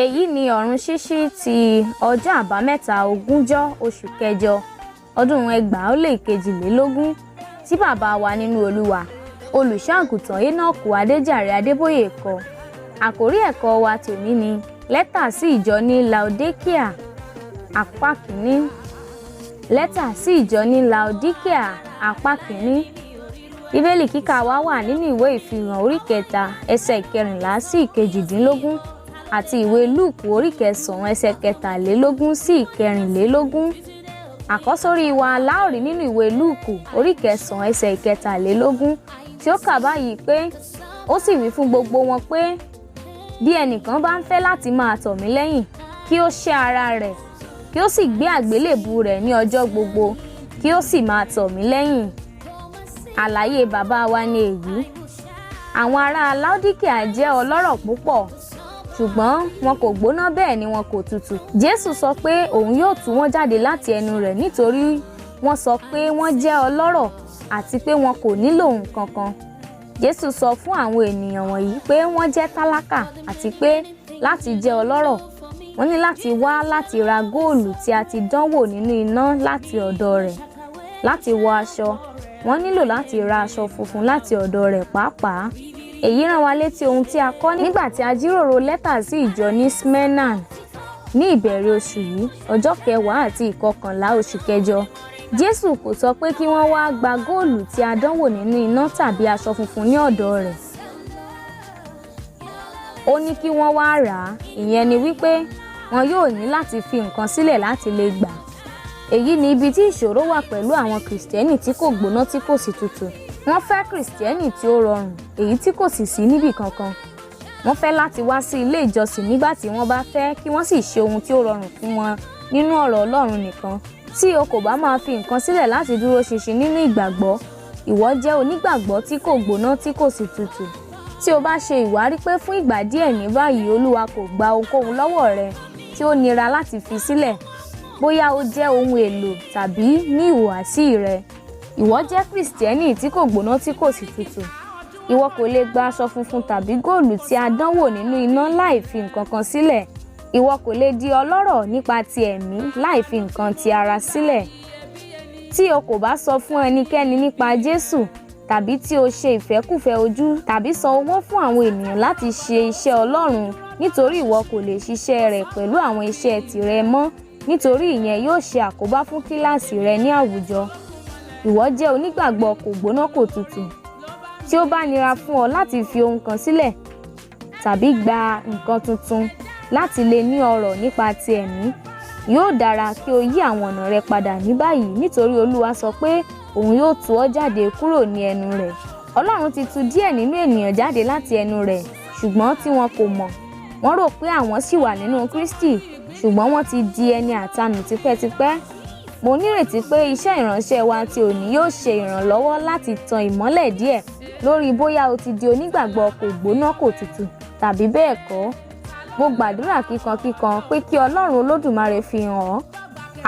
Èyí ni ọ̀run ṣíṣí ti ọjọ́ àbámẹ́ta 20 oṣù kẹjọ ọdún 2022 tí bàbá wa nínú Olúwa olùṣọ́-àgùntàn Énọ́ọ̀kù Adéjàre Adébóyè kọ. Àkórí ẹ̀kọ́ wa tòní ni lẹ́tà sí ìjọ ní Laodikia apá kìíní. Lẹ́tà sí ìjọ ní Laodikia apá kìíní. Bíbélì kíkà wa wà nínú ìwé ìfihàn orí 3 ẹsẹ̀ 14 sí 18 àti ìwé Lúùkù orí 9 ẹsẹ̀ 13 sí 14. Àkọ́sórí wa láòrí nínú ìwé Lúùkù orí 9 ẹsẹ̀ 14 tí ó kà báyìí pé ó sì wí fún gbogbo wọn pé bí ẹnìkan bá ń fẹ́ láti máa tọ̀ mí lẹ́yìn kí ó sẹ́ ara rẹ̀ kí ó sì gbé àgbélébù rẹ̀ ní ọjọ́ gbogbo kí ó sì máa tọ̀ mí lẹ́yìn. Àlàyé bàbá wa ni èyí. Àwọn ará Laodikia jẹ́ ọlọ́rọ̀ púpọ̀ ṣùgbọ́n wọn kò gbóná bẹ́ẹ̀ ni wọn kò tutù. Jésù sọ pé òun yóò tú wọn jáde láti ẹnu rẹ̀ nítorí wọ́n sọ pé wọ́n jẹ́ ọlọ́rọ̀ àti pé wọn kò nílò nǹkan kan. Jésù sọ fún àwọn ènìyàn wọ̀nyí pé wọ́n jẹ́ tálákà àti pé láti jẹ́ ọlọ́rọ̀ wọ́n ní láti wá láti ra góòlù tí a ti dánwò nínú iná láti ọ̀dọ̀ rẹ̀. Láti wọ aṣọ wọ́n nílò láti ra aṣọ funfun láti ọ̀dọ̀ rẹ̀ pàápàá. Èyí rán wa létí ohun tí a kọ́ nígbà tí a jíròrò lẹ́tà sí ìjọ ní Smyrna ní ìbẹ̀rẹ̀ oṣù yìí ọjọ́ 10 àti 11 oṣù kẹjọ. Jésù kò sọ pé kí wọ́n wá gba góòlù tí a dánwò nínú iná tàbí aṣọ funfun ní ọ̀dọ̀ rẹ̀. Ó ní kí wọ́n wá rà á, ìyẹn ni wípé wọn yóò ní láti fi nǹkan sílẹ̀ láti lè gbà. Èyí ni ibi tí ìṣòro wà pẹ̀lú àwọn Kìrìsìtẹ́nì tí kò gbóná tí kò sì tutù. Wọ́n fẹ́ Kìrìsìtẹ́nì tí ó rọrùn, èyí tí kò sì sí níbì kankan. Wọ́n fẹ́ láti wá sí ilé ìjọsìn nígbà tí wọ́n bá fẹ́ kí wọ́n sì ṣe ohun tí ó rọrùn fún wọn nínú ọ̀rọ̀ Ọlọ́run nìkan. Tí o kò bá máa fi nǹkan sílẹ̀ láti dúró ṣinṣin nínú ìgbàgbọ́, ìwọ jẹ́ onígbàgbọ́ tí kò gbóná tí kò sì tutù. Tí o bá ṣe ìwárí pé fún ìgbà díẹ̀ ní báyìí Olúwa kò gba ohunkóhun lọ́wọ́ rẹ tí ó nira láti fi sílẹ̀, bóyá ó jẹ́ ohun èlò tàbí ní ìhùwàsí rẹ. Ìwọ jẹ́ Kìrìsìtẹ́nì tí kò gbóná tí kò sì tutù. Ìwọ kò lè gba aṣọ funfun tàbí góòlù tí a dánwò nínú iná láì fi nǹkan kan sílẹ̀. Ìwọ kò lè di ọlọ́rọ̀ nípa ti ẹ̀mí láì fi nǹkan ti ara sílẹ̀. Tí o kò bá sọ fún ẹnikẹ́ni nípa Jésù tàbí tí o ṣe ìfẹ́kùfẹ́ ojú tàbí san owó fún àwọn ènìyàn láti ṣe iṣẹ́ Ọlọ́run nítorí ìwọ kò lè ṣiṣẹ́ rẹ̀ pẹ̀lú àwọn iṣẹ́ tìrẹ mọ́ nítorí ìyẹn yóò ṣe àkóbá fún kíláàsì rẹ ní àwùjọ. Ìwọ jẹ́ onígbàgbọ́ kò gbóná kò tutù. Tí ó bá nira fún ọ láti fi ohun kan sílẹ̀ tàbí gba nǹkan tuntun láti lè ní ọrọ̀ nípa ti ẹ̀mí, yóò dára kí o yí àwọn ọ̀nà rẹ padà ní báyìí nítorí Olúwa sọ pé òun yóò tú ọ jáde kúrò ní ẹnu rẹ̀. Ọlọ́run ti tú díẹ̀ nínú ènìyàn jáde láti ẹnu rẹ̀ ṣùgbọ́n tí wọn kò mọ̀. Wọ́n rò pé àwọn ṣì wà nínú Kristi ṣùgbọ́n wọ́n ti di ẹni àtanù tipẹ́tipẹ́. Mo nírètí pé iṣẹ́ ìránṣẹ́ wa ti òní yóò ṣe ìrànlọ́wọ́ láti tan ìmọ́lẹ̀ díẹ̀ lórí bóyá o ti di onígbàgbọ́ kò gbóná kò tutù tàbí bẹ́ẹ̀ kọ́. Mo gbàdúrà kíkankíkan pé kí Ọlọ́run Olódùmarè fi hàn ọ́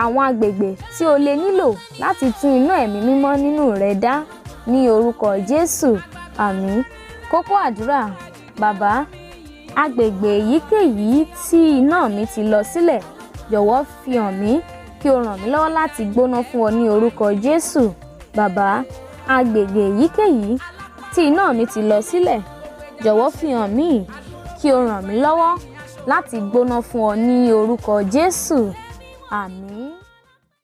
àwọn agbègbè tí o lè nílò láti tún iná ẹ̀mí mímọ́ nínú rẹ dá ní orúkọ Jésù. Àmín. Kókó àdúrà. Bàbá, agbègbè èyíkéyìí tí iná mi ti lọ sílẹ̀, jọ̀wọ́ fi hàn mí kí o ràn mí lọ́wọ́ láti gbóná fún ọ ní orúkọ Jésù. Bàbá, agbègbè èyíkéyìí tí iná mi ti lọ sílẹ̀, jọ̀wọ́ fi hàn mí kí o ràn mí lọ́wọ́ láti gbóná fún ọ ní orúkọ Jésù. Àmín.